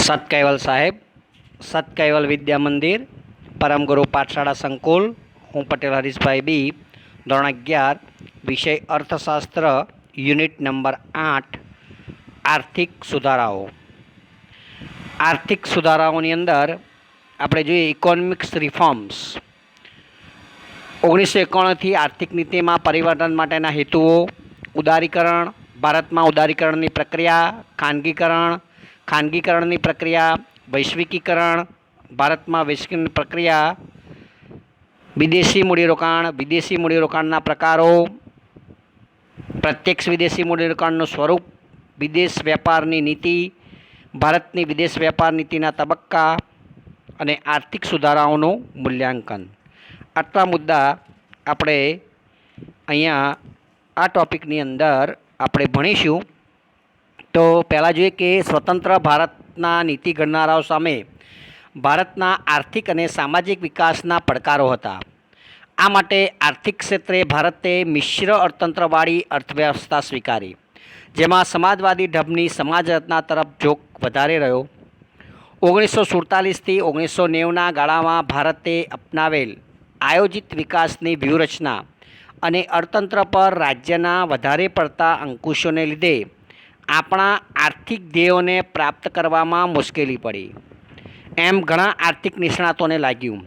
सत कैवल साहेब, सत कैवल विद्या मंदिर, परम गुरु पाठशाला संकुल। हूँ पटेल हरीशभाई बी, धोरण 11, विषय अर्थशास्त्र, યુનિટ નંબર 8, આર્થિક સુધારાઓ। આર્થિક સુધારાઓની અંદર આપણે જોઈએ ઇકોનોમિક્સ રિફોર્મ્સ। 1991થી આર્થિક નીતિમાં પરિવર્તન માટેના હેતુઓ, ઉદારીકરણ, ભારતમાં ઉદારીકરણની પ્રક્રિયા, ખાનગીકરણની પ્રક્રિયા, વૈશ્વિકીકરણ, ભારતમાં વૈશ્વિકીકરણની પ્રક્રિયા, વિદેશી મૂડીરોકાણના પ્રકારો, પ્રત્યક્ષ વિદેશી મૂડીરોકાણનું સ્વરૂપ, વિદેશ વેપારની નીતિ, ભારતની વિદેશ વેપાર નીતિના તબક્કા અને આર્થિક સુધારાઓનું મૂલ્યાંકન। આટલા મુદ્દા આપણે અહીંયા આ ટૉપિકની અંદર આપણે ભણીશું। તો પહેલાં જોઈએ કે સ્વતંત્ર ભારતના નીતિ ઘડનારાઓ સામે ભારતના આર્થિક અને સામાજિક વિકાસના પડકારો હતા। આ માટે આર્થિક ક્ષેત્રે ભારતે મિશ્ર અર્થતંત્રવાળી અર્થવ્યવસ્થા સ્વીકારી, જેમાં સમાજવાદી ઢબની સમાજ રચના તરફ ઝોક વધારે રહ્યો। 1947થી 1990ના ગાળામાં ભારતે અપનાવેલ આયોજિત વિકાસની વ્યૂહરચના અને અર્થતંત્ર પર રાજ્યના વધારે પડતા અંકુશોને લીધે આપણા આર્થિક ધ્યેયોને પ્રાપ્ત કરવામાં મુશ્કેલી પડી, એમ ઘણા આર્થિક નિષ્ણાતોને લાગ્યું।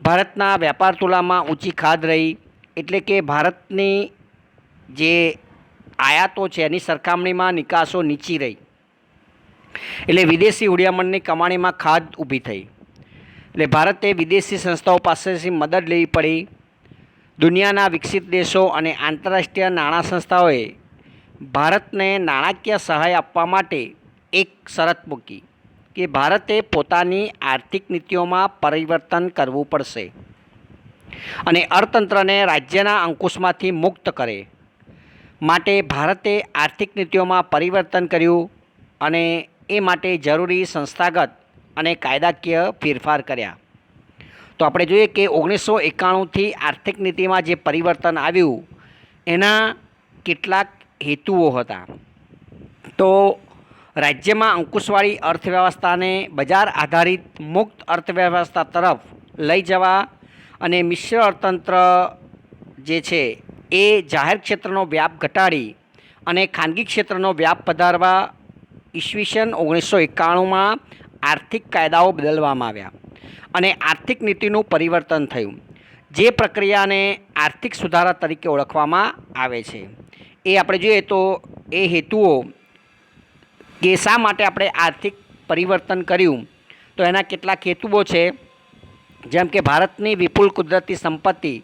ભારતના વેપાર તુલનામાં ઊંચી ખાધ રહી, એટલે કે ભારતની જે આયાતો છે એની સરખામણીમાં નિકાસો નીચી રહી, એટલે વિદેશી હુંડિયામણની કમાણીમાં ખાધ ઊભી થઈ। એટલે ભારતે વિદેશી સંસ્થાઓ પાસેથી મદદ લેવી પડી। દુનિયાના વિકસિત દેશો અને આંતરરાષ્ટ્રીય નાણાં સંસ્થાઓએ ભારતને નાણાકીય સહાય આપવા માટે એક શરત મૂકી કે ભારતે પોતાની આર્થિક નીતિઓમાં પરિવર્તન કરવું પડશે અને અર્થતંત્રને રાજ્યના અંકુશમાંથી મુક્ત કરે। માટે ભારતે આર્થિક નીતિઓમાં પરિવર્તન કર્યું અને એ માટે જરૂરી સંસ્થાગત અને કાયદાકીય ફેરફાર કર્યા। તો આપણે જોઈએ કે 1991થી આર્થિક નીતિમાં જે પરિવર્તન આવ્યું એના કેટલાક હેતુઓ હતા। તો રાજ્યમાં અંકુશવાળી અર્થવ્યવસ્થાને બજાર આધારિત મુક્ત અર્થવ્યવસ્થા તરફ લઈ જવા અને મિશ્ર અર્થતંત્ર જે છે એ જાહેર ક્ષેત્રનો વ્યાપ ઘટાડી અને ખાનગી ક્ષેત્રનો વ્યાપ વધારવા ઈસવીસન 1991માં આર્થિક કાયદાઓ બદલવામાં આવ્યા અને આર્થિક નીતિનું પરિવર્તન થયું, જે પ્રક્રિયાને આર્થિક સુધારા તરીકે ઓળખવામાં આવે છે। એ આપણે જોઈએ તો એ હેતુઓ કે શા માટે આપણે આર્થિક પરિવર્તન કર્યું, તો એના કેટલાક હેતુઓ છે, જેમ કે ભારતની વિપુલ કુદરતી સંપત્તિ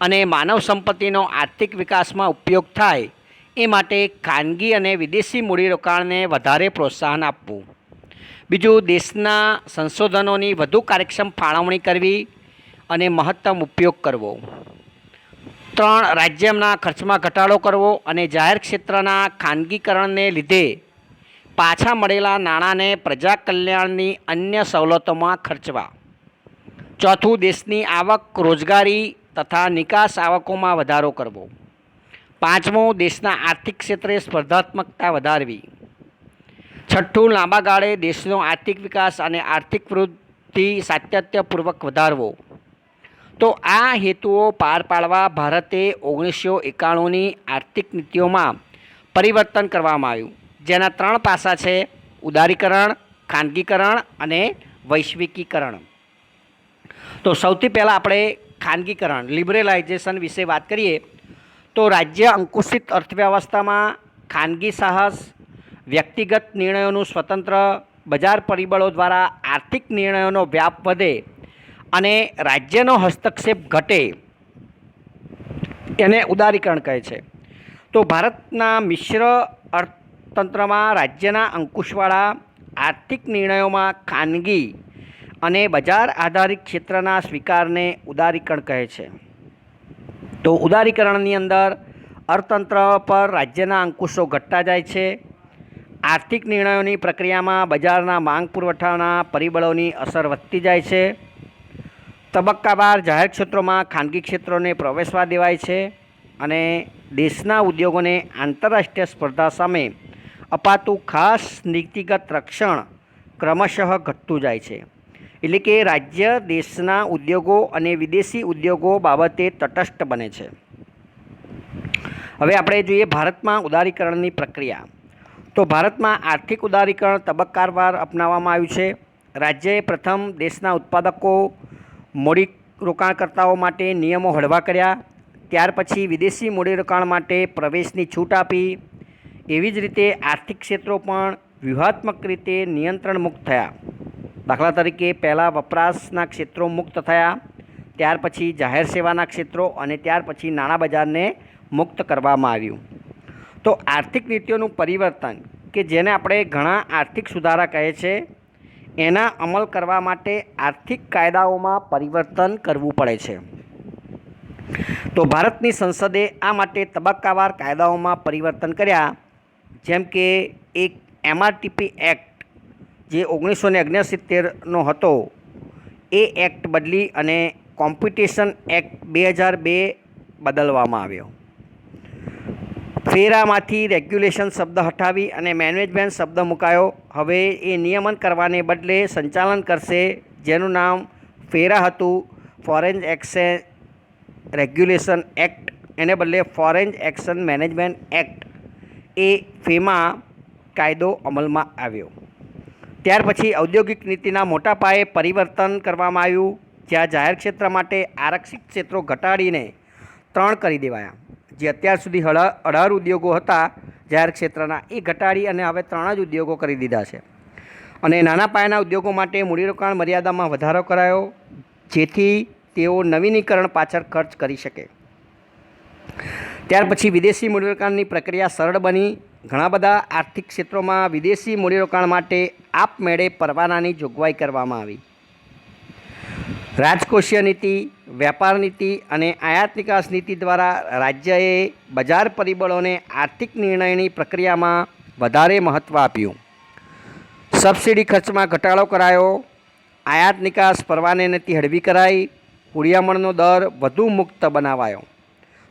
અને માનવ સંપત્તિનો આર્થિક વિકાસમાં ઉપયોગ થાય એ માટે ખાનગી અને વિદેશી મૂડીરોકાણને વધારે પ્રોત્સાહન આપવું। બીજું, દેશના સંશોધનોની વધુ કાર્યક્ષમ ફાળવણી કરવી અને મહત્તમ ઉપયોગ કરવો। 3, રાજ્યના ખર્ચમાં ઘટાડો કરવો અને જાહેર ક્ષેત્રના ખાનગીકરણને લીધે પાછા મળેલા નાણાંને પ્રજા કલ્યાણની અન્ય સવલતોમાં ખર્ચવા। 4, દેશની આવક, રોજગારી તથા નિકાસ આવકોમાં વધારો કરવો। 5, દેશના આર્થિક ક્ષેત્રે સ્પર્ધાત્મકતા વધારવી। 6, લાંબા ગાળે દેશનો આર્થિક વિકાસ અને આર્થિક વૃદ્ધિ સાતત્યપૂર્વક વધારવો। તો આ હેતુઓ પાર પાડવા ભારતે 1991ની આર્થિક નીતિઓમાં પરિવર્તન કરવામાં આવ્યું, જેના 3 પાસા છે: ઉદારીકરણ, ખાનગીકરણ અને વૈશ્વિકીકરણ। તો સૌથી પહેલાં આપણે ખાનગીકરણ, લિબરલાઇઝેશન વિશે વાત કરીએ તો રાજ્ય અંકુશિત અર્થવ્યવસ્થામાં ખાનગી સાહસ, વ્યક્તિગત નિર્ણયોનું સ્વતંત્ર, બજાર પરિબળો દ્વારા આર્થિક નિર્ણયોનો વ્યાપ વધે અને રાજ્યનો હસ્તક્ષેપ ઘટે, એને ઉદારીકરણ કહે છે। તો ભારતના મિશ્ર અર્થતંત્રમાં રાજ્યના અંકુશવાળા આર્થિક નિર્ણયોમાં ખાનગી અને બજાર આધારિત ક્ષેત્રના સ્વીકારને ઉદારીકરણ કહે છે। તો ઉદારીકરણની અંદર અર્થતંત્ર પર રાજ્યના અંકુશો ઘટતા જાય છે, આર્થિક નિર્ણયોની પ્રક્રિયામાં બજારના માંગ પુરવઠાના પરિબળોની અસર વધતી જાય છે, તબક્કાવાર જાહેર ક્ષેત્રોમાં ખાનગી ક્ષેત્રોને પ્રવેશવા દેવાય છે અને દેશના ઉદ્યોગોને આંતરરાષ્ટ્રીય સ્પર્ધા સામે અપાતું ખાસ નીતિગત રક્ષણ ક્રમશઃ ઘટતું જાય છે. એટલે કે રાજ્ય દેશના ઉદ્યોગો અને વિદેશી ઉદ્યોગો બાબતે તટસ્થ બને છે. હવે આપણે જોઈએ ભારતમાં ઉદારીકરણની પ્રક્રિયા. તો ભારતમાં આર્થિક ઉદારીકરણ તબક્કાવાર અપનાવવામાં આવ્યું છે. રાજ્યએ પ્રથમ દેશના ઉત્પાદકો મૂડીરોકાણકર્તાઓ માટે નિયમો હળવા કર્યા. ત્યાર પછી વિદેશી મૂડીરોકાણ માટે પ્રવેશની છૂટ આપી. એવી જ રીતે આર્થિક ક્ષેત્રો પણ વ્યૂહાત્મક રીતે નિયંત્રણ મુક્ત થયા. દાખલા તરીકે પહેલાં વપરાશના ક્ષેત્રો મુક્ત થયા, ત્યાર પછી જાહેર સેવાના ક્ષેત્રો અને ત્યાર પછી નાણાં બજારને મુક્ત કરવામાં આવ્યું. તો આર્થિક નીતિઓનું પરિવર્તન કે જેને આપણે ઘણા આર્થિક સુધારા કહે છે, એના અમલ કરવા માટે આર્થિક કાયદાઓમાં પરિવર્તન કરવું પડે છે. તો ભારતની સંસદે આ માટે તબક્કાવાર કાયદાઓમાં પરિવર્તન કર્યા. જેમ કે એક MRTP એક્ટ જે 1969નો હતો એ એક્ટ બદલી અને કોમ્પિટિશન એક્ટ 2002 બદલવામાં આવ્યો. ફેરામાંથી રેગ્યુલેશન શબ્દ હટાવી અને મેનેજમેન્ટ શબ્દ મુકાયો. હવે એ નિયમન કરવાને બદલે સંચાલન કરશે, જેનું નામ ફેરા હતું, ફોરેન એક્શન રેગ્યુલેશન એક્ટ, એને બદલે ફોરેન એક્શન મેનેજમેન્ટ એક્ટ એ ફેમા કાયદો અમલમાં આવ્યો. ત્યાર પછી ઔદ્યોગિક નીતિના મોટા પાયે પરિવર્તન કરવામાં આવ્યું, જ્યાં જાહેર ક્ષેત્ર માટે આરક્ષિત ક્ષેત્રો ઘટાડીને 3 કરી દેવાયા. જે અત્યાર સુધી 18 ઉદ્યોગો હતા જાહેર ક્ષેત્રના, એ ઘટાડી અને હવે 3 જ ઉદ્યોગો કરી દીધા છે. અને નાના પાયાના ઉદ્યોગો માટે મૂડીરોકાણ મર્યાદામાં વધારો કરાયો, જેથી તેઓ નવીનીકરણ પાછળ ખર્ચ કરી શકે. ત્યાર પછી વિદેશી મૂડીરોકાણની પ્રક્રિયા સરળ બની. ઘણા બધા આર્થિક ક્ષેત્રોમાં વિદેશી મૂડીરોકાણ માટે આપમેળે પરવાનાની જોગવાઈ કરવામાં આવી. રાજકોષીય નીતિ, વેપાર નીતિ અને આયાત નિકાસ નીતિ દ્વારા રાજ્યએ બજાર પરિબળોને આર્થિક નિર્ણયની પ્રક્રિયામાં વધારે મહત્ત્વ આપ્યું. સબસિડી ખર્ચમાં ઘટાડો કરાયો. આયાત નિકાસ પરવાને નીતિ હળવી કરાઈ. હુડિયામણનો દર વધુ મુક્ત બનાવાયો.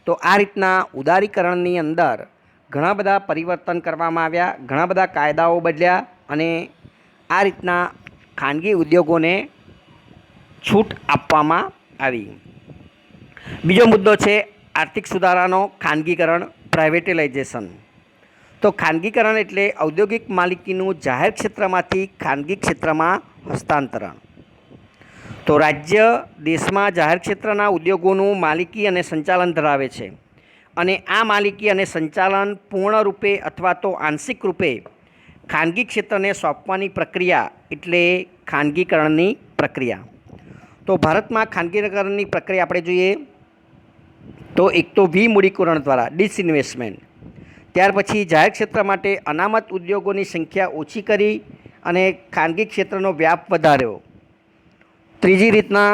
તો આ રીતના ઉદારીકરણની અંદર ઘણા બધા પરિવર્તન કરવામાં આવ્યા, ઘણા બધા કાયદાઓ બદલ્યા અને આ રીતના ખાનગી ઉદ્યોગોને છૂટ આપવામાં આવી. બીજો મુદ્દો છે આર્થિક સુધારાનો ખાનગીકરણ, પ્રાઇવેટાઇઝેશન. તો ખાનગીકરણ એટલે ઔદ્યોગિક માલિકીનું જાહેર ક્ષેત્રમાંથી ખાનગી ક્ષેત્રમાં હસ્તાંતરણ. તો રાજ્ય દેશમાં જાહેર ક્ષેત્રના ઉદ્યોગોનું માલિકી અને સંચાલન ધરાવે છે અને આ માલિકી અને સંચાલન પૂર્ણરૂપે અથવા તો આંશિક રૂપે ખાનગી ક્ષેત્રને સોંપવાની પ્રક્રિયા એટલે ખાનગીકરણની પ્રક્રિયા. તો ભારતમાં ખાનગીકરણની પ્રક્રિયા આપણે જોઈએ તો એક તો વિમૂડીકરણ દ્વારા ડિસઇન્વેસ્ટમેન્ટ, ત્યાર પછી જાહેર ક્ષેત્ર માટે અનામત ઉદ્યોગોની સંખ્યા ઓછી કરી અને ખાનગી ક્ષેત્રનો વ્યાપ વધાર્યો. ત્રીજી રીતના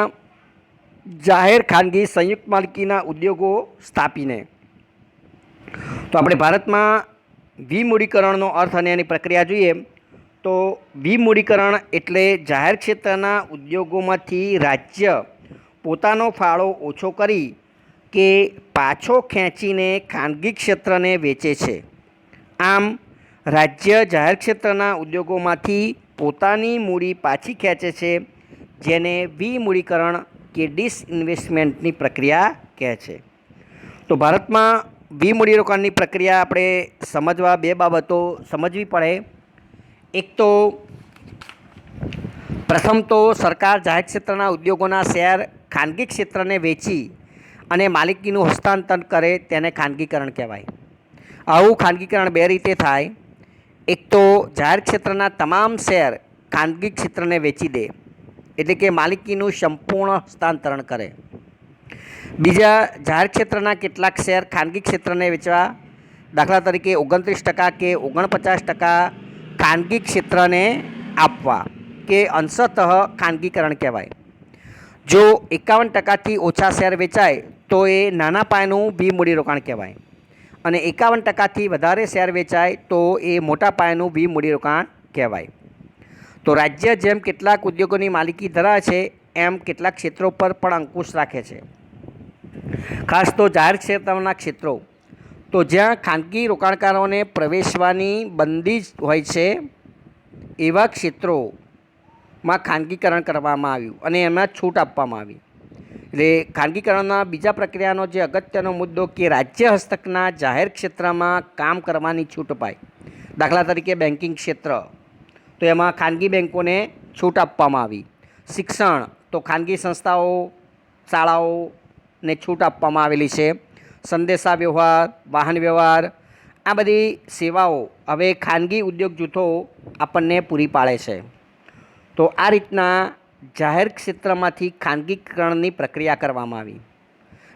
જાહેર ખાનગી સંયુક્ત માલિકીના ઉદ્યોગો સ્થાપીને. તો આપણે ભારતમાં વિમૂડીકરણનો અર્થ અને એની પ્રક્રિયા જોઈએ તો વિમૂડીકરણ એટલે જાહેર ક્ષેત્રના ઉદ્યોગોમાંથી રાજ્ય પોતાનો ફાળો ઓછો કરી કે પાછો ખેંચીને ખાનગી ક્ષેત્રને વેચે છે. આમ રાજ્ય જાહેર ક્ષેત્રના ઉદ્યોગોમાંથી પોતાની મૂડી પાછી ખેંચે છે, જેને વિમૂડીકરણ કે ડિસઇન્વેસ્ટમેન્ટની પ્રક્રિયા કહે છે. તો ભારતમાં વિમૂડીરોકાણની પ્રક્રિયા આપણે સમજવા 2 બાબતો સમજવી પડે. એક તો પ્રથમ તો સરકાર જાહેર ક્ષેત્રના ઉદ્યોગોના શેર ખાનગી ક્ષેત્રને વેચી અને માલિકીનું હસ્તાંતર કરે તેને ખાનગીકરણ કહેવાય. આવું ખાનગીકરણ 2 રીતે થાય. એક તો જાહેર ક્ષેત્રના તમામ શેર ખાનગી ક્ષેત્રને વેચી દે, એટલે કે માલિકીનું સંપૂર્ણ હસ્તાંતરણ કરે. બીજા, જાહેર ક્ષેત્રના કેટલાક શેર ખાનગી ક્ષેત્રને વેચવા, દાખલા તરીકે 29% કે 49% ખાનગી ક્ષેત્રને આપવા કે અંશતઃ ખાનગીકરણ કહેવાય. જો 51%થી ઓછા શેર વેચાય તો એ નાના પાયાનું વિમૂડીરોકાણ કહેવાય અને 51%થી વધારે શેર વેચાય તો એ મોટા પાયાનું વિમૂડીરોકાણ કહેવાય. તો રાજ્ય જેમ કેટલાક ઉદ્યોગોની માલિકી ધરાવે છે એમ કેટલાક ક્ષેત્રો પર પણ અંકુશ રાખે છે. ખાસ તો જાહેર ક્ષેત્રના ક્ષેત્રો તો જ્યાં ખાનગી રોકાણકારોને પ્રવેશવાની બંદી હોય છે એવા ક્ષેત્રોમાં ખાનગીકરણ કરવામાં આવ્યું અને એમાં છૂટ આપવામાં આવી. એટલે ખાનગીકરણના બીજા પ્રક્રિયાનો જે અગત્યનો મુદ્દો કે રાજ્ય હસ્તકના જાહેર ક્ષેત્રમાં કામ કરવાની છૂટ અપાય. દાખલા તરીકે બેન્કિંગ ક્ષેત્ર, તો એમાં ખાનગી બેન્કોને છૂટ આપવામાં આવી. શિક્ષણ, તો ખાનગી સંસ્થાઓ શાળાઓને છૂટ આપવામાં આવેલી છે. સંદેશા વ્યવહાર, વાહન વ્યવહાર, આ બધી સેવાઓ હવે ખાનગી ઉદ્યોગ જૂથો આપણને પૂરી પાડે છે. તો આ રીતના જાહેર ક્ષેત્રમાંથી ખાનગીકરણની પ્રક્રિયા કરવામાં આવી.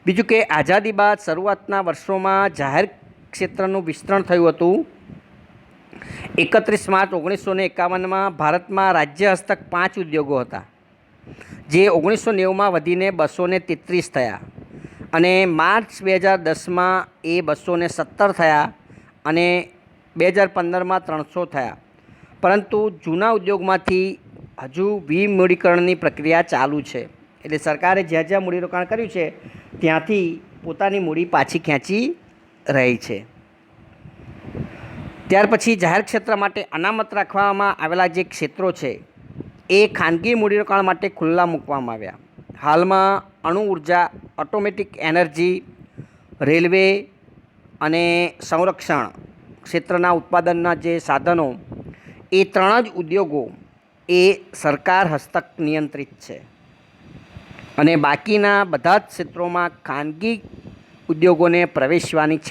બીજું કે આઝાદી બાદ શરૂઆતના વર્ષોમાં જાહેર ક્ષેત્રનું વિસ્તરણ થયું હતું. 31 માર્ચ 1951માં ભારતમાં રાજ્ય હસ્તક 5 ઉદ્યોગો હતા, જે 1990માં વધીને 233 થયા અને માર્ચ 2010માં એ 217 થયા અને 2015માં 300 થયા. પરંતુ જૂના ઉદ્યોગમાંથી હજુ વિમૂડીકરણની પ્રક્રિયા ચાલુ છે. એટલે સરકારે જ્યાં જ્યાં મૂડીરોકાણ કર્યું છે ત્યાંથી પોતાની મૂડી પાછી ખેંચી રહી છે. ત્યાર પછી જાહેર ક્ષેત્ર માટે અનામત રાખવામાં આવેલા જે ક્ષેત્રો છે એ ખાનગી મૂડીરોકાણ માટે ખુલ્લા મૂકવામાં આવ્યા. હાલમાં અણુ ઉર્જા, ઓટોમેટિક એનર્જી, રેલવે અને સંરક્ષણ ક્ષેત્રના ઉત્પાદનના જે સાધનો, એ 3 જ ઉદ્યોગો એ સરકાર હસ્તક નિયંત્રિત છે અને બાકીના બધા જ ક્ષેત્રોમાં ખાનગી ઉદ્યોગોને પ્રવેશવાની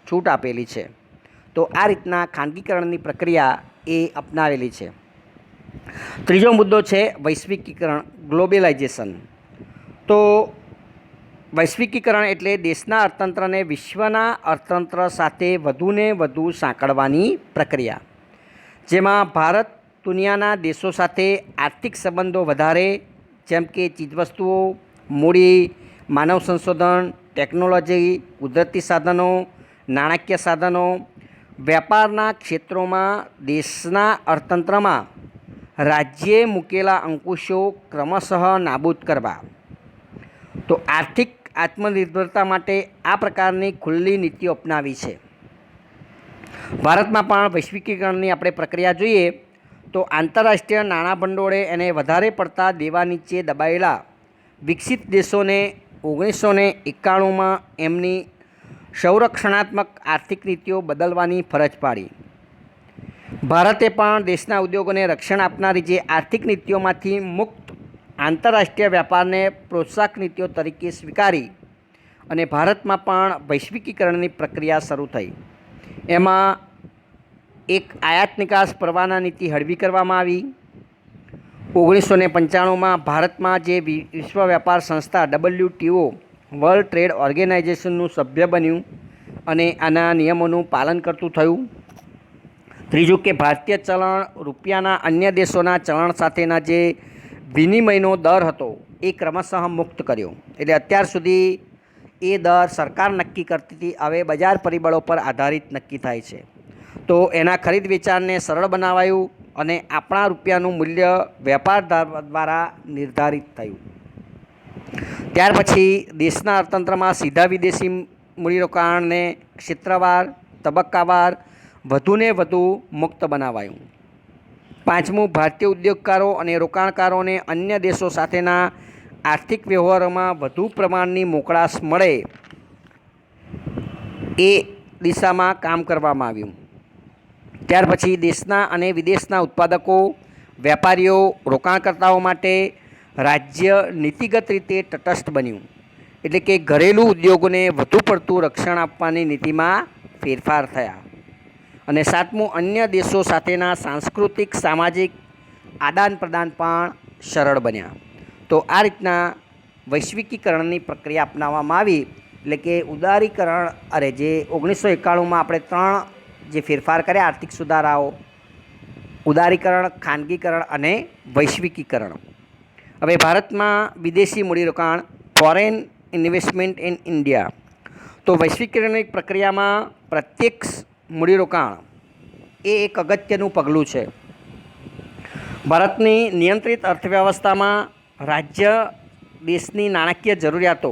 છૂટ આપેલી છે. તો આ રીતના ખાનગીકરણની પ્રક્રિયા એ અપનાવેલી છે. ત્રીજો મુદ્દો છે વૈશ્વિકીકરણ, ગ્લોબલાઇઝેશન. તો વૈશ્વિકીકરણ એટલે દેશના અર્થતંત્રને વિશ્વના અર્થતંત્ર સાથે વધુને વધુ સાંકળવાની પ્રક્રિયા, જેમાં ભારત દુનિયાના દેશો સાથે આર્થિક સંબંધો વધારે, જેમ કે ચીજવસ્તુઓ, મૂડી, માનવ સંશોધન, ટેકનોલોજી, કુદરતી સાધનો, નાણાકીય સાધનો, વેપારના ક્ષેત્રોમાં દેશના અર્થતંત્રમાં રાજ્યે મૂકેલા અંકુશો ક્રમશઃ નાબૂદ કરવા. તો આર્થિક આત્મનિર્ભરતા માટે આ પ્રકારની ખુલ્લી નીતિઓ અપનાવી છે. ભારતમાં પણ વૈશ્વિકીકરણની આપણે પ્રક્રિયા જોઈએ તો આંતરરાષ્ટ્રીય નાણાં ભંડોળે એને વધારે પડતા દેવા નીચે દબાયેલા વિકસિત દેશોને 1991માં એમની સંરક્ષણાત્મક આર્થિક નીતિઓ બદલવાની ફરજ પાડી. ભારતે પણ દેશના ઉદ્યોગોને રક્ષણ આપનારી જે આર્થિક નીતિઓમાંથી મુક્ત આંતરરાષ્ટ્રીય વ્યાપારને પ્રોત્સાહક નીતિઓ તરીકે સ્વીકારી અને ભારતમાં પણ વૈશ્વિકીકરણની પ્રક્રિયા શરૂ થઈ. એમાં એક આયાત નિકાસ પરવાના નીતિ હળવી કરવામાં આવી. 1995માં ભારતમાં જે વિશ્વ વેપાર સંસ્થા WTO, વર્લ્ડ ટ્રેડ ઓર્ગેનાઇઝેશનનું સભ્ય બન્યું અને આના નિયમોનું પાલન કરતું થયું. ત્રીજું કે ભારતીય ચલણ રૂપિયાના અન્ય દેશોના ચલણ સાથેના જે વિનિમયનો દર હતો એ ક્રમશઃ મુક્ત કર્યો. એટલે અત્યાર સુધી એ દર સરકાર નક્કી કરતી હતી, હવે બજાર પરિબળો પર આધારિત નક્કી થાય છે. તો એના ખરીદ વેચાણને સરળ બનાવાયું અને આપણા રૂપિયાનું મૂલ્ય વેપાર દ્વારા નિર્ધારિત થયું. ત્યાર પછી દેશના અર્થતંત્રમાં સીધા વિદેશી મૂડીરોકાણને ક્ષેત્રવાર, તબક્કાવાર વધુને વધુ મુક્ત બનાવાયું. પાંચમું, ભારતીય ઉદ્યોગકારો અને રોકાણકારોને અન્ય દેશો સાથેના આર્થિક વ્યવહારોમાં વધુ પ્રમાણની મોકળાશ મળે એ દિશામાં કામ કરવામાં આવ્યું. ત્યાર પછી દેશના અને વિદેશના ઉત્પાદકો, વેપારીઓ, રોકાણકર્તાઓ માટે રાજ્ય નીતિગત રીતે તટસ્થ બન્યું. એટલે કે ઘરેલું ઉદ્યોગોને વધુ પડતું રક્ષણ આપવાની નીતિમાં ફેરફાર થયા. અને સાતમું, અન્ય દેશો સાથેના સાંસ્કૃતિક, સામાજિક આદાન પ્રદાન પણ સરળ બન્યા. તો આ રીતના વૈશ્વિકીકરણની પ્રક્રિયા અપનાવવામાં આવી. એટલે કે ઉદારીકરણ, જે 1991માં આપણે 3 જે ફેરફાર કર્યા આર્થિક સુધારાઓ, ઉદારીકરણ, ખાનગીકરણ અને વૈશ્વિકીકરણ. હવે ભારતમાં વિદેશી મૂડીરોકાણ, ફોરેન ઇન્વેસ્ટમેન્ટ ઇન ઇન્ડિયા. તો વૈશ્વિકીકરણની પ્રક્રિયામાં પ્રત્યક્ષ મૂડીરોકાણ એ એક અગત્યનું પગલું છે. ભારતની નિયંત્રિત અર્થવ્યવસ્થામાં રાજ્ય દેશની નાણાકીય જરૂરિયાતો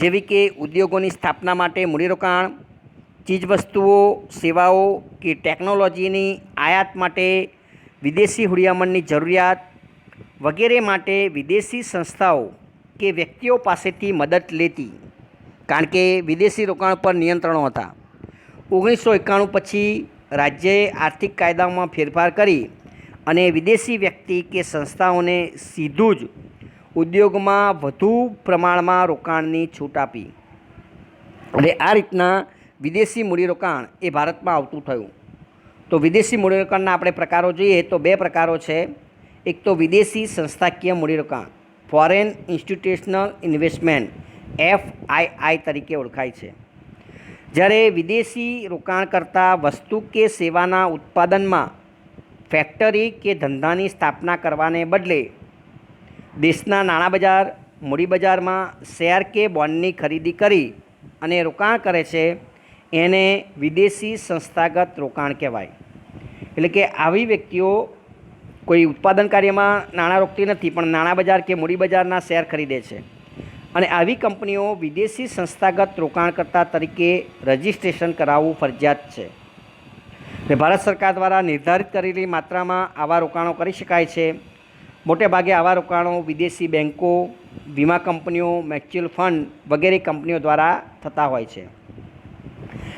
જેવી કે ઉદ્યોગોની સ્થાપના માટે મૂડીરોકાણ, ચીજવસ્તુઓ, સેવાઓ કે ટેકનોલોજીની આયાત માટે વિદેશી હુંડિયામણની જરૂરિયાત વગેરે માટે વિદેશી સંસ્થાઓ કે વ્યક્તિઓ પાસેથી મદદ લેતી, કારણ કે વિદેશી રોકાણ પર નિયંત્રણો હતા. 1991 પછી રાજ્યએ આર્થિક કાયદામાં ફેરફાર કરી અને વિદેશી વ્યક્તિ કે સંસ્થાઓને સીધું જ ઉદ્યોગમાં વધુ પ્રમાણમાં રોકાણની છૂટ આપી. અને આ રીતના વિદેશી મૂડીરોકાણ એ ભારતમાં આવતું થયું. તો વિદેશી મૂડીરોકાણના આપણે પ્રકારો જોઈએ તો 2 પ્રકારો છે. એક તો વિદેશી સંસ્થાકીય મૂડીરોકાણ, ફોરેન ઇન્સ્ટિટ્યુશનલ ઇન્વેસ્ટમેન્ટ, FII તરીકે ઓળખાય છે. જ્યારે વિદેશી રોકાણકર્તા વસ્તુ કે સેવાના ઉત્પાદનમાં ફેક્ટરી કે ધંધાની સ્થાપના કરવાને બદલે દેશના નાણાં બજાર, મૂડી બજારમાં શેર કે બોન્ડની ખરીદી કરી અને રોકાણ કરે છે, એને વિદેશી સંસ્થાગત રોકાણ કહેવાય. એટલે કે આવી વ્યક્તિઓ કોઈ ઉત્પાદન કાર્યમાં નાણાં રોકતી નથી, પણ નાણાં બજાર કે મૂડી બજારના શેર ખરીદે છે. અને આવી કંપનીઓ વિદેશી સંસ્થાગત રોકાણકર્તા તરીકે રજિસ્ટ્રેશન કરાવવું ફરજિયાત છે. એટલે ભારત સરકાર દ્વારા નિર્ધારિત કરેલી માત્રામાં આવા રોકાણો કરી શકાય છે. મોટે ભાગે આવા રોકાણો વિદેશી બેન્કો, વીમા કંપનીઓ, મ્યુચ્યુઅલ ફંડ વગેરે કંપનીઓ દ્વારા થતા હોય છે.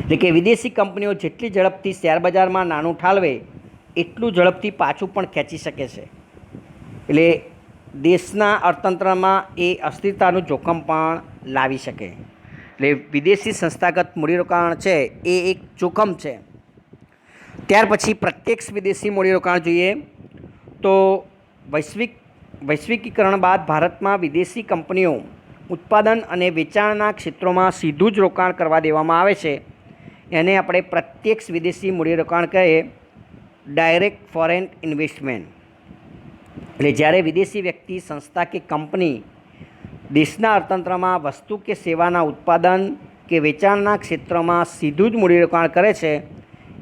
એટલે કે વિદેશી કંપનીઓ જેટલી ઝડપથી શેર બજારમાં નાણું ઠાલવે એટલું ઝડપથી પાછું પણ ખેંચી શકે છે. એટલે દેશના અર્થતંત્રમાં એ અસ્થિરતાનું જોખમ પણ લાવી શકે. એટલે વિદેશી સંસ્થાગત મૂડીરોકાણ છે એ એક જોખમ છે. ત્યાર પછી પ્રત્યક્ષ વિદેશી મૂડીરોકાણ જોઈએ તો વૈશ્વિકીકરણ બાદ ભારતમાં વિદેશી કંપનીઓ ઉત્પાદન અને વેચાણના ક્ષેત્રોમાં સીધું જ રોકાણ કરવા દેવામાં આવે છે. એને આપણે પ્રત્યક્ષ વિદેશી મૂડીરોકાણ કહીએ, ડાયરેક્ટ ફોરેન ઇન્વેસ્ટમેન્ટ. એટલે જ્યારે વિદેશી વ્યક્તિ, સંસ્થા કે કંપની દેશના અર્થતંત્રમાં વસ્તુ કે સેવાના ઉત્પાદન કે વેચાણના ક્ષેત્રમાં સીધું જ મૂડીરોકાણ કરે છે,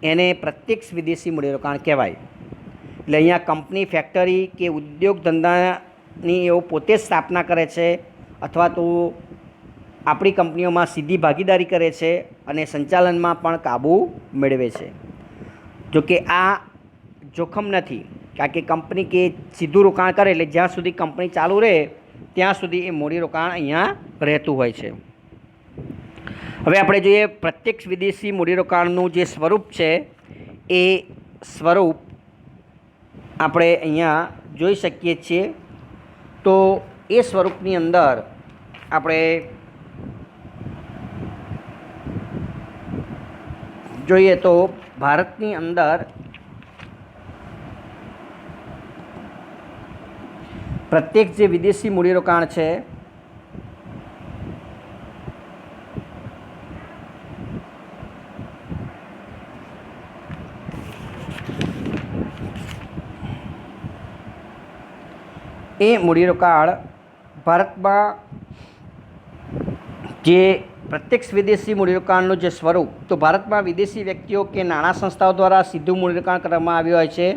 એને પ્રત્યક્ષ વિદેશી મૂડીરોકાણ કહેવાય. એટલે અહીંયા કંપની, ફેક્ટરી કે ઉદ્યોગ ધંધાની એઓ પોતે જ સ્થાપના કરે છે અથવા તો આપણી કંપનીઓમાં સીધી ભાગીદારી કરે છે અને સંચાલનમાં પણ કાબૂ મેળવે છે. જોકે આ જોખમ નથી, કારણ કે કંપની કે સીધું રોકાણ કરે એટલે જ્યાં સુધી કંપની ચાલુ રહે ત્યાં સુધી એ મૂડીરોકાણ અહીંયા રહેતું હોય છે. હવે આપણે જોઈએ પ્રત્યક્ષ વિદેશી મૂડીરોકાણનું જે સ્વરૂપ છે એ સ્વરૂપ આપણે અહીંયા જોઈ શકીએ છીએ. તો એ સ્વરૂપની અંદર આપણે જોઈએ તો ભારતની અંદર પ્રત્યેક જે વિદેશી મૂડીરોકાણ છે એ મૂડીરોકાણ ભારતમાં જે પ્રત્યક્ષ વિદેશી મૂડીરોકાણનું જે સ્વરૂપ, તો ભારતમાં વિદેશી વ્યક્તિઓ કે નાણાં સંસ્થાઓ દ્વારા સીધું મૂડીરોકાણ કરવામાં આવ્યું હોય છે.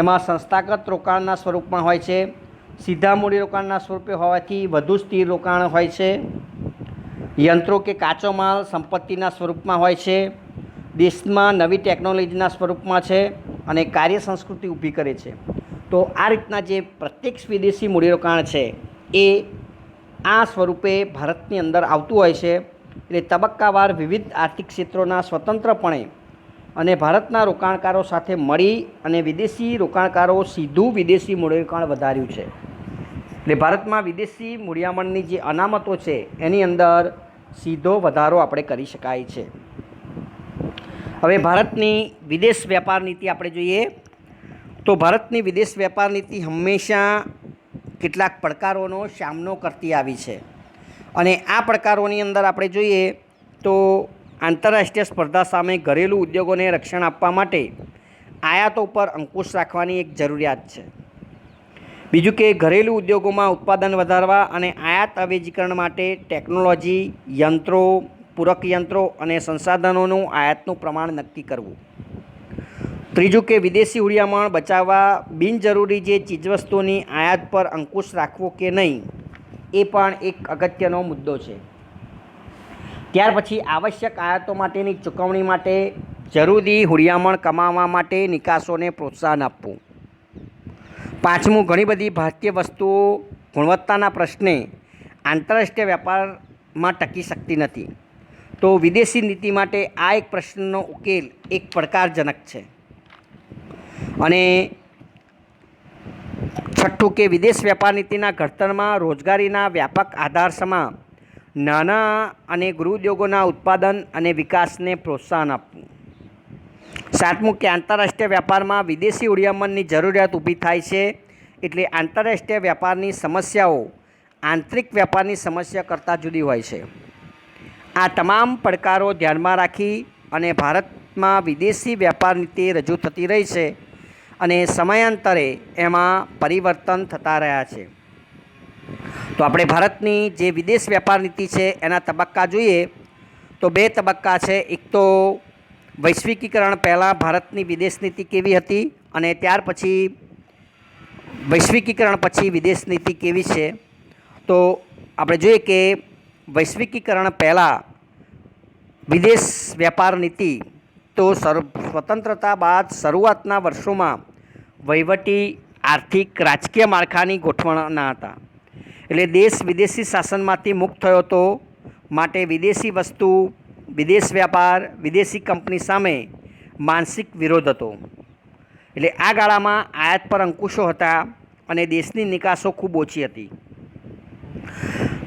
એમાં સંસ્થાગત રોકાણના સ્વરૂપમાં હોય છે, સીધા મૂડીરોકાણના સ્વરૂપે હોવાથી વધુ સ્થિર રોકાણ હોય છે, યંત્રો કે કાચો માલ સંપત્તિના સ્વરૂપમાં હોય છે, દેશમાં નવી ટેકનોલોજીના સ્વરૂપમાં છે અને કાર્ય સંસ્કૃતિ ઊભી કરે છે. તો આ રીતના જે પ્રત્યક્ષ વિદેશી મૂડીરોકાણ છે એ આ સ્વરૂપે ભારતની અંદર આવતું હોય છે. એટલે તબક્કાવાર વિવિધ આર્થિક ક્ષેત્રોના સ્વતંત્રપણે અને ભારતના રોકાણકારો સાથે મળી અને વિદેશી રોકાણકારો સીધું વિદેશી મૂડીરોકાણ વધાર્યું છે. એટલે ભારતમાં વિદેશી મૂડીયામણની જે અનામતો છે એની અંદર સીધો વધારો આપણે કરી શકાય છે. હવે ભારતની વિદેશ વેપાર નીતિ આપણે જોઈએ તો ભારતની વિદેશ વેપાર નીતિ હંમેશા કેટલાક પડકારોનો સામનો કરતી આવી છે. અને આ પડકારોની અંદર આપણે જોઈએ તો આંતરરાષ્ટ્રીય સ્પર્ધા સામે ઘરેલું ઉદ્યોગોને રક્ષણ આપવા માટે આયાતો પર અંકુશ રાખવાની એક જરૂરિયાત છે. બીજું કે ઘરેલું ઉદ્યોગોમાં ઉત્પાદન વધારવા અને આયાત અવેજીકરણ માટે ટેકનોલોજી, યંત્રો, પૂરક યંત્રો અને સંસાધનોનું આયાતનું પ્રમાણ નક્કી કરવું. ત્રીજું કે વિદેશી હુંડિયામણ બચાવવા બિનજરૂરી જે ચીજવસ્તુઓની આયાત પર અંકુશ રાખવો કે નહીં, એ પણ એક અગત્યનો મુદ્દો છે. ત્યાર પછી આવશ્યક આયાતો માટેની ચૂકવણી માટે જરૂરી હુંડિયામણ કમાવવા માટે નિકાસોને પ્રોત્સાહન આપવું. પાંચમું, ઘણી બધી ભારતીય વસ્તુઓ ગુણવત્તાના પ્રશ્ને આંતરરાષ્ટ્રીય વ્યાપારમાં ટકી શકતી નથી. તો વિદેશી નીતિ માટે આ એક પ્રશ્નનો ઉકેલ એક પડકારજનક છે. અને છઠ્ઠું કે વિદેશ વ્યાપાર નીતિના ઘડતરમાં રોજગારીના વ્યાપક આધાર સમા નાના અને ગૃહ ઉદ્યોગોના ઉત્પાદન અને વિકાસને પ્રોત્સાહન આપવું. સાતમું કે આંતરરાષ્ટ્રીય વ્યાપારમાં વિદેશી હુડિયામણની જરૂરિયાત ઊભી થાય છે, એટલે આંતરરાષ્ટ્રીય વ્યાપારની સમસ્યાઓ આંતરિક વ્યાપારની સમસ્યા કરતાં જુદી હોય છે. આ તમામ પડકારો ધ્યાનમાં રાખી અને ભારતમાં વિદેશી વ્યાપાર નીતિ રજૂ થતી રહી છે અને સમયાંતરે એમાં પરિવર્તન થતા રહ્યા છે. તો આપણે ભારતની જે વિદેશ વ્યાપાર નીતિ છે એના તબક્કા જોઈએ તો બે તબક્કા છે. એક તો વૈશ્વિકીકરણ પહેલાં ભારતની વિદેશ નીતિ કેવી હતી અને ત્યાર પછી વૈશ્વિકીકરણ પછી વિદેશ નીતિ કેવી છે. તો આપણે જોઈએ કે વૈશ્વિકીકરણ પહેલાં વિદેશ વ્યાપાર નીતિ તો સ્વતંત્રતા બાદ શરૂઆતના વર્ષોમાં વહીવટી, આર્થિક, રાજકીય માળખાની ગોઠવણના હતા. એટલે દેશ વિદેશી શાસનમાંથી મુક્ત થયો હતો, માટે વિદેશી વસ્તુ, વિદેશ વ્યાપાર, વિદેશી કંપની સામે માનસિક વિરોધ હતો. એટલે આ ગાળામાં આયાત પર અંકુશો હતા અને દેશની નિકાસો ખૂબ ઓછી હતી.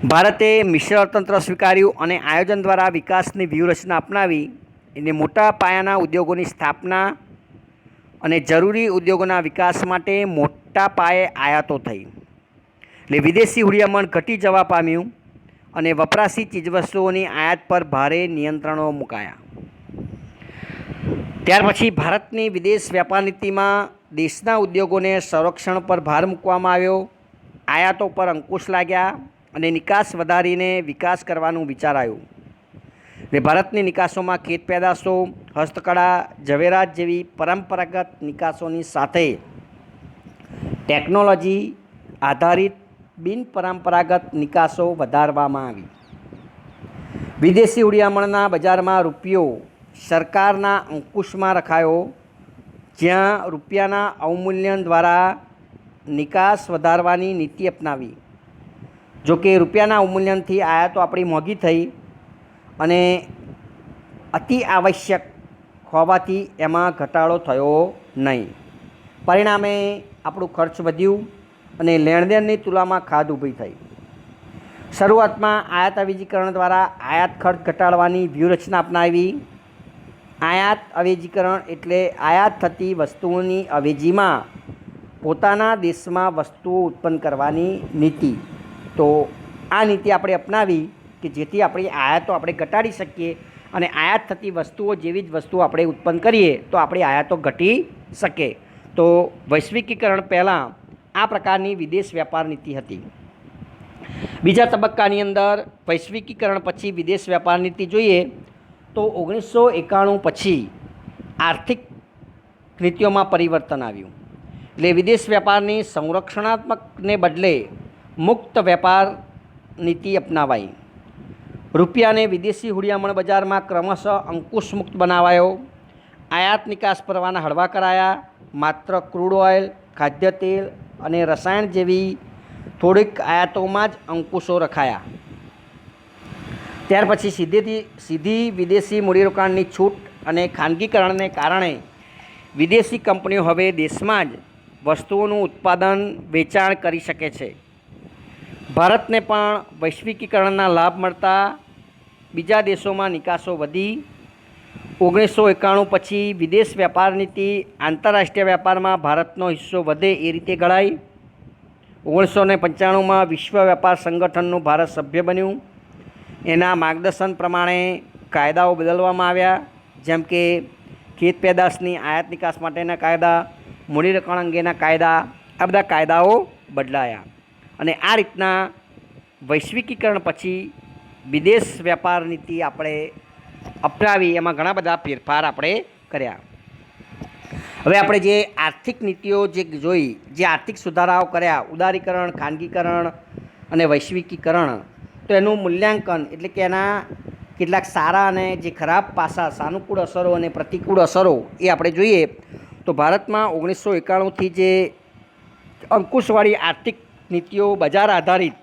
ભારતે મિશ્ર અર્થતંત્ર સ્વીકાર્યું અને આયોજન દ્વારા વિકાસની વ્યૂહરચના અપનાવી એને મોટા પાયાના ઉદ્યોગોની સ્થાપના અને જરૂરી ઉદ્યોગોના વિકાસ માટે મોટા પાયે આયાતો થઈ. એટલે વિદેશી હુડિયામણ ઘટી જવા પામ્યું અને વપરાશી ચીજવસ્તુઓની આયાત પર ભારે નિયંત્રણો મુકાયા. ત્યાર પછી ભારતની વિદેશ વ્યાપાર નીતિમાં દેશના ઉદ્યોગોને સંરક્ષણ પર ભાર મૂકવામાં આવ્યો, આયાતો પર અંકુશ લાગ્યા અને નિકાસ વધારીને વિકાસ કરવાનું વિચારાયું. એટલે ભારતની નિકાસોમાં ખેત પેદાશો, હસ્તકળા, ઝવેરાત જેવી પરંપરાગત નિકાસોની સાથે ટેકનોલોજી આધારિત બિનપરંપરાગત નિકાસો વધારવામાં આવી. વિદેશી હુડિયામણના બજારમાં રૂપિયો સરકારના અંકુશમાં રખાયો, જ્યાં રૂપિયાના અવમૂલ્યન દ્વારા નિકાસ વધારવાની નીતિ અપનાવી. જો કે રૂપિયાના અવમૂલ્યનથી આયાતો આપણી મોંઘી થઈ અને અતિ આવશ્યક હોવાથી એમાં ઘટાડો થયો નહીં. પરિણામે આપણું ખર્ચ વધ્યું અને લેણદેણની તુલનામાં ખાધ ઊભી થઈ. શરૂઆતમાં આયાત અવેજીકરણ દ્વારા આયાત ખર્ચ ઘટાડવાની વ્યૂહરચના અપનાવી. આયાત અવેજીકરણ એટલે આયાત થતી વસ્તુઓની અવેજીમાં પોતાના દેશમાં વસ્તુઓ ઉત્પન્ન કરવાની નીતિ. તો આ નીતિ આપણે અપનાવી કે જેથી આપણી આયાતો આપણે ઘટાડી શકીએ અને આયાત થતી વસ્તુઓ જેવી જ વસ્તુઓ આપણે ઉત્પન્ન કરીએ તો આપણી આયાતો ઘટી શકે. તો વૈશ્વિકીકરણ પહેલાં આ પ્રકારની વિદેશ વ્યાપાર નીતિ હતી. બીજા તબક્કાની અંદર વૈશ્વિકીકરણ પછી વિદેશ વ્યાપાર નીતિ જોઈએ તો 1991 પછી આર્થિક નીતિઓમાં પરિવર્તન આવ્યું. એટલે વિદેશ વ્યાપારની સંરક્ષણાત્મકને બદલે મુક્ત વેપાર નીતિ અપનાવાઈ. રૂપિયાને વિદેશી હુડિયામણ બજારમાં ક્રમશઃ અંકુશ મુક્ત બનાવાયો. આયાત નિકાસ પરવાના હળવા કરાયા. માત્ર ક્રૂડ ઓઇલ, ખાદ્ય તેલ અને રસાયણ જેવી થોડીક આયાતોમાં જ અંકુશો રખાયા. ત્યાર પછી સીધી વિદેશી મૂડીરોકાણની છૂટ અને ખાનગીકરણને કારણે વિદેશી કંપનીઓ હવે દેશમાં જ વસ્તુઓનું ઉત્પાદન, વેચાણ કરી શકે છે. ભારતને પણ વૈશ્વિકીકરણના લાભ મળતા બીજા દેશોમાં નિકાસો વધી. 1991 પછી વિદેશ વ્યાપાર નીતિ આંતરરાષ્ટ્રીય વ્યાપારમાં ભારતનો હિસ્સો વધે એ રીતે ઘડાઈ. 1995માં વિશ્વ વ્યાપાર સંગઠનનું ભારત સભ્ય બન્યું. એના માર્ગદર્શન પ્રમાણે કાયદાઓ બદલવામાં આવ્યા, જેમ કે ખેત પેદાશની આયાત નિકાસ માટેના કાયદા, મૂડીરોકાણ અંગેના કાયદા, આ બધા કાયદાઓ બદલાયા. અને આ રીતના વૈશ્વિકીકરણ પછી વિદેશ વ્યાપાર નીતિ આપણે અપનાવી, એમાં ઘણા બધા ફેરફાર આપણે કર્યા. હવે આપણે જે આર્થિક નીતિઓ જે જોઈ, જે આર્થિક સુધારાઓ કર્યા, ઉદારીકરણ, ખાનગીકરણ અને વૈશ્વિકીકરણ, તો એનું મૂલ્યાંકન એટલે કે એના કેટલાક સારા અને જે ખરાબ પાસા, સાનુકૂળ અસરો અને પ્રતિકૂળ અસરો એ આપણે જોઈએ તો ભારતમાં 1991થી જે અંકુશવાળી આર્થિક નીતિઓ બજાર આધારિત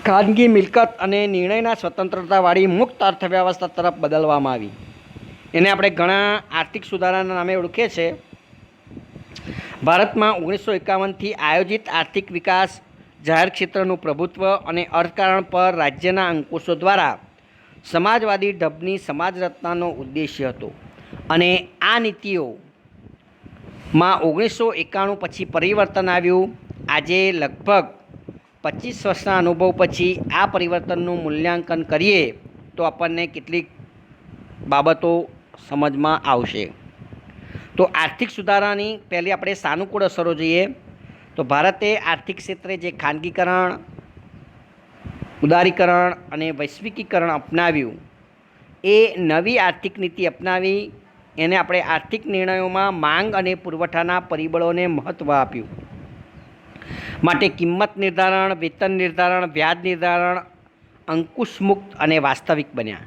ખાનગી મિલકત અને નિર્ણયના સ્વતંત્રતાવાળી મુક્ત અર્થવ્યવસ્થા તરફ બદલવામાં આવી. એને આપણે ઘણા આર્થિક સુધારાના નામે ઓળખીએ છીએ. ભારતમાં 1951થી આયોજિત આર્થિક વિકાસ, જાહેર ક્ષેત્રનું પ્રભુત્વ અને અર્થકારણ પર રાજ્યના અંકુશો દ્વારા સમાજવાદી ઢબની સમાજ રચનાનો ઉદ્દેશ્ય હતો. અને આ નીતિઓમાં 1991 પછી પરિવર્તન આવ્યું. આજે લગભગ 25 વર્ષના અનુભવ પછી આ પરિવર્તનનું મૂલ્યાંકન કરીએ તો આપણને કેટલીક બાબતો સમજમાં આવશે. તો આર્થિક સુધારાની પહેલી આપણે સાનુકૂળ અસરો જોઈએ તો ભારતે આર્થિક ક્ષેત્રે જે ખાનગીકરણ, ઉદારીકરણ અને વૈશ્વિકીકરણ અપનાવ્યું એ નવી આર્થિક નીતિ અપનાવી. એને આપણે આર્થિક નિર્ણયોમાં માંગ અને પુરવઠાના પરિબળોને મહત્ત્વ આપ્યું. માટે કિંમત નિર્ધારણ, વેતન નિર્ધારણ, વ્યાજ નિર્ધારણ અંકુશમુક્ત અને વાસ્તવિક બન્યા.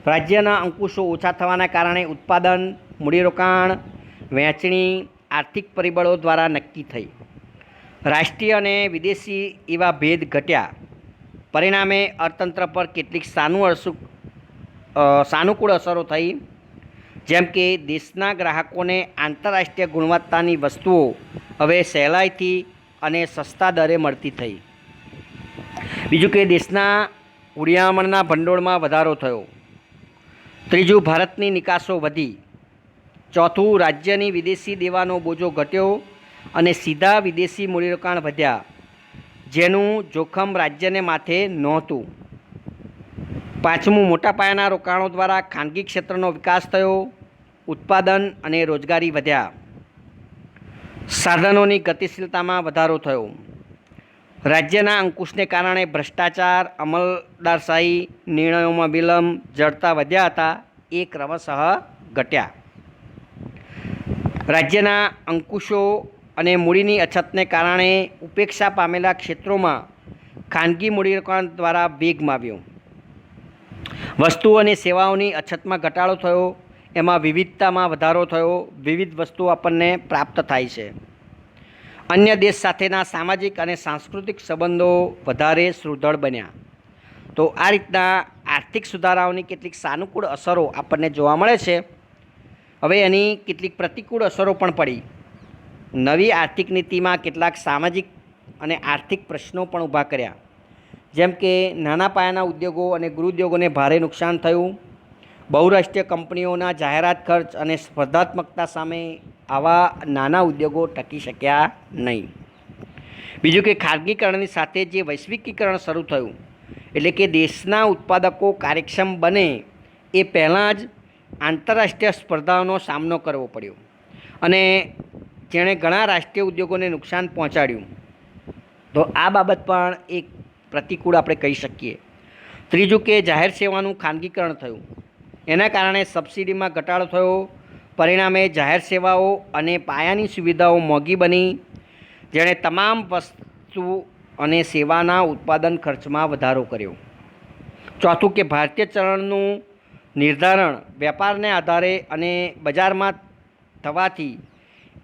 રાજ્યના અંકુશો ઓછા થવાના કારણે ઉત્પાદન, મૂડીરોકાણ, વહેંચણી આર્થિક પરિબળો દ્વારા નક્કી થઈ. રાષ્ટ્રીય અને વિદેશી એવા ભેદ ઘટ્યા. પરિણામે અર્થતંત્ર પર કેટલીક સાનુકૂળ અસરો થઈ, જેમ કે દેશના ગ્રાહકોને આંતરરાષ્ટ્રીય ગુણવત્તાની વસ્તુઓ હવે સહેલાઈથી અને સસ્તા દરે મળતી થઈ. બીજું કે દેશના હુંડિયામણના ભંડોળમાં વધારો થયો. ત્રીજું, ભારતની નિકાસો વધી. ચોથું, રાજ્યની વિદેશી દેવાનો બોજો ઘટ્યો અને સીધા વિદેશી મૂડીરોકાણ વધ્યા, જેનું જોખમ રાજ્યને માથે નહોતું. પાંચમું, મોટા પાયાના રોકાણો દ્વારા ખાનગી ક્ષેત્રનો વિકાસ થયો, ઉત્પાદન અને રોજગારી વધ્યા. સાધનોની ગતિશીલતામાં વધારો થયો. રાજ્યના અંકુશને કારણે ભ્રષ્ટાચાર, અમલદારશાહી, નિર્ણયોમાં વિલંબ, જડતા વધ્યા હતા એ ક્રમશઃ ઘટ્યા. રાજ્યના અંકુશો અને મૂડીની અછતને કારણે ઉપેક્ષા પામેલા ક્ષેત્રોમાં ખાનગી મૂડીરોકાણ દ્વારા વેગ આવ્યો. વસ્તુઓ અને સેવાઓની અછતમાં ઘટાડો થયો. એમાં વિવિધતામાં વધારો થયો. વિવિધ વસ્તુઓ આપણને પ્રાપ્ત થાય છે. અન્ય દેશ સાથેના સામાજિક અને સાંસ્કૃતિક સંબંધો વધારે સુદૃઢ બન્યા. તો આ રીતના આર્થિક સુધારાઓની કેટલીક સાનુકૂળ અસરો આપણને જોવા મળે છે. હવે એની કેટલીક પ્રતિકૂળ અસરો પણ પડી. નવી આર્થિક નીતિમાં કેટલાક સામાજિક અને આર્થિક પ્રશ્નો પણ ઊભા કર્યા, જેમ કે નાના પાયાના ઉદ્યોગો અને ગૃહ ઉદ્યોગોને ભારે નુકસાન થયું. બહુરાષ્ટ્રીય કંપનીઓના જાહેરાત ખર્ચ અને સ્પર્ધાત્મકતા સામે આવા નાના ઉદ્યોગો ટકી શક્યા નહીં. બીજું કે ખાનગીકરણની સાથે જે વૈશ્વિકીકરણ શરૂ થયું, એટલે કે દેશના ઉત્પાદકો કાર્યક્ષમ બને એ પહેલાં જ આંતરરાષ્ટ્રીય સ્પર્ધાઓનો સામનો કરવો પડ્યો અને જેણે ઘણા રાષ્ટ્રીય ઉદ્યોગોને નુકસાન પહોંચાડ્યું. તો આ બાબત પણ એક પ્રતિકૂળ આપણે કહી શકીએ. ત્રીજું કે જાહેર સેવાનું ખાનગીકરણ થયું. એના કારણે સબસિડીમાં ઘટાડો થયો. પરિણામે જાહેર સેવાઓ અને પાયાની સુવિધાઓ મોંઘી બની, જેણે તમામ વસ્તુ અને સેવાના ઉત્પાદન ખર્ચમાં વધારો કર્યો. ચોથું કે ભારતીય ચલણનું નિર્ધારણ વેપારને આધારે અને બજારમાં થવાથી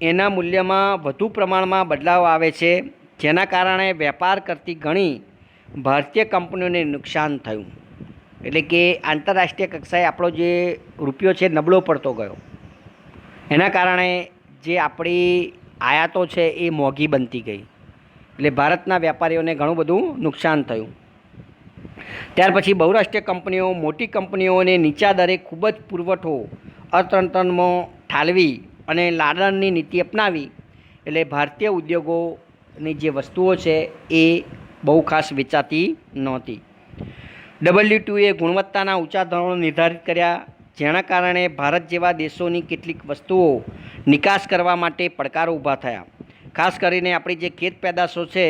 એના મૂલ્યમાં વધુ પ્રમાણમાં બદલાવ આવે છે, જેના કારણે વેપાર કરતી ઘણી ભારતીય કંપનીઓને નુકસાન થયું. એટલે કે આંતરરાષ્ટ્રીય કક્ષાએ આપણો જે રૂપિયો છે નબળો પડતો ગયો. એના કારણે જે આપણી આયાતો છે એ મોંઘી બનતી ગઈ. એટલે ભારતના વેપારીઓને ઘણું બધું નુકસાન થયું. ત્યાર પછી બહુરાષ્ટ્રીય કંપનીઓ મોટી કંપનીઓને નીચા દરે ખૂબ જ પુરવઠો અર્થતંત્રમાં ઠાલવી અને લાલણની નીતિ અપનાવી. એટલે ભારતીય ઉદ્યોગોની જે વસ્તુઓ છે એ બહુ ખાસ વેચાતી નહોતી. WTOએ ગુણવત્તાના ઊંચા ધોરણો નિર્ધારિત કર્યા, જેના કારણે ભારત જેવા દેશોની કેટલીક વસ્તુઓ નિકાસ કરવા માટે પડકારો ઊભા થયા. ખાસ કરીને આપણી જે ખેત પેદાશો છે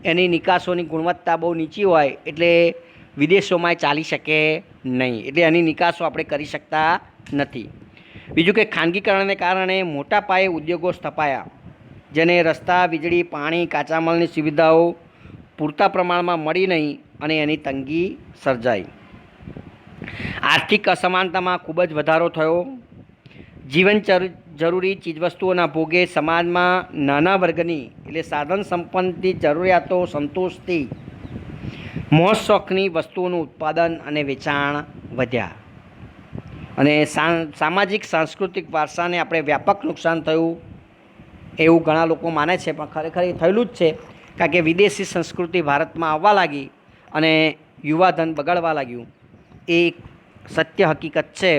એની નિકાસોની ગુણવત્તા બહુ નીચી હોય એટલે વિદેશોમાં ચાલી શકે નહીં. એટલે એની નિકાસો આપણે કરી શકતા નથી. બીજું કે ખાનગીકરણને કારણે મોટા પાયે ઉદ્યોગો સ્થપાયા, જેને રસ્તા, વીજળી, પાણી, કાચા માલની સુવિધાઓ પૂરતા પ્રમાણમાં મળી નહીં અને એની તંગી સર્જાઈ. આર્થિક અસમાનતામાં ખૂબ જ વધારો થયો. જીવન જરૂરી ચીજવસ્તુઓના ભોગે સમાજમાં નાના વર્ગની એટલે સાધન સંપન્નની જરૂરિયાતો સંતોષતી મોજ શોખની વસ્તુઓનું ઉત્પાદન અને વેચાણ વધ્યા અને સામાજિક સાંસ્કૃતિક વારસાને આપણે વ્યાપક નુકસાન થયું એવું ઘણા લોકો માને છે, પણ ખરેખર એ થયેલું જ છે. કારણ કે વિદેશી સંસ્કૃતિ ભારતમાં આવવા લાગી અને યુવાધન બગડવા લાગ્યું, એ એક સત્ય હકીકત છે.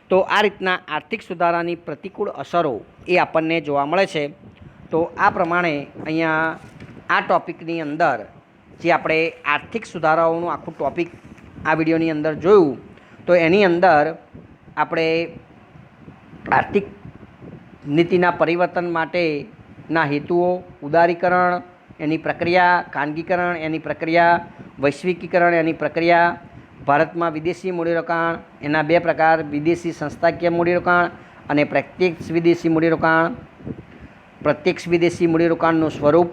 તો આ રીતના આર્થિક સુધારાની પ્રતિકૂળ અસરો એ આપણને જોવા મળે છે. તો આ પ્રમાણે અહીંયા આ ટૉપિકની અંદર જે આપણે આર્થિક સુધારાઓનું આખું ટૉપિક આ વિડીયોની અંદર જોયું, તો એની અંદર આપણે આર્થિક નીતિના પરિવર્તન માટેના હેતુઓ, ઉદારીકરણ એની પ્રક્રિયા, ખાનગીકરણ એની પ્રક્રિયા, વૈશ્વિકીકરણ એની પ્રક્રિયા, ભારતમાં વિદેશી મૂડીરોકાણ એના બે પ્રકાર, વિદેશી સંસ્થાકીય મૂડીરોકાણ અને પ્રત્યક્ષ વિદેશી મૂડીરોકાણ. પ્રત્યક્ષ વિદેશી મૂડીરોકાણનું સ્વરૂપ,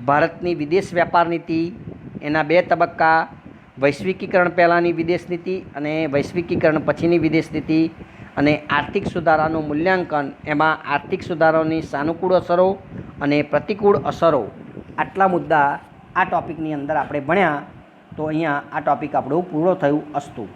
ભારતની વિદેશ વેપાર નીતિ એના બે તબક્કા, વૈશ્વિકીકરણ પહેલાંની વિદેશ નીતિ અને વૈશ્વિકીકરણ પછીની વિદેશ નીતિ, અને આર્થિક સુધારાનું મૂલ્યાંકન, એમાં આર્થિક સુધારાની સાનુકૂળ અસરો અને પ્રતિકૂળ અસરો, આટલા મુદ્દા આ ટૉપિકની અંદર આપણે ભણ્યા. તો અહીંયા આ ટૉપિક આપણું પૂરો થયું. અસ્તુ.